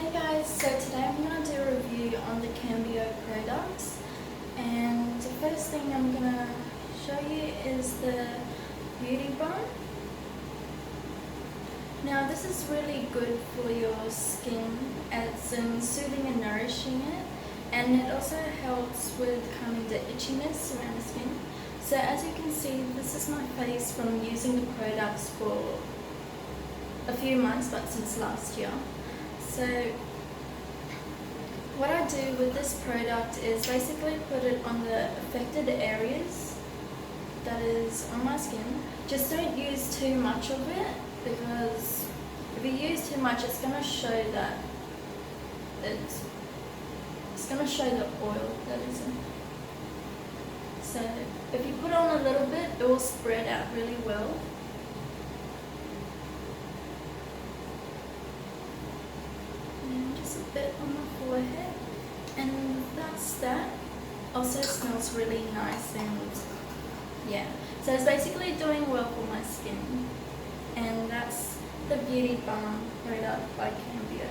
Hey guys, so today I'm going to do a review on the Cambio products, and the first thing I'm going to show you is the Beauty Balm. Now this is really good for your skin, it's soothing and nourishing it, and it also helps with calming the itchiness around the skin. So as you can see, this is my face from using the products for a few months, but since last year. So what I do with this product is basically put it on the affected areas that is on my skin. Just don't use too much of it, because if you use too much, it's going to show that it's going to show the oil that is in it. So if you put on a little bit, it will spread out really well. And just a bit on my forehead, and that's that. Also smells really nice, and yeah, so it's basically doing well for my skin. And that's the Beauty Balm product by Cambio.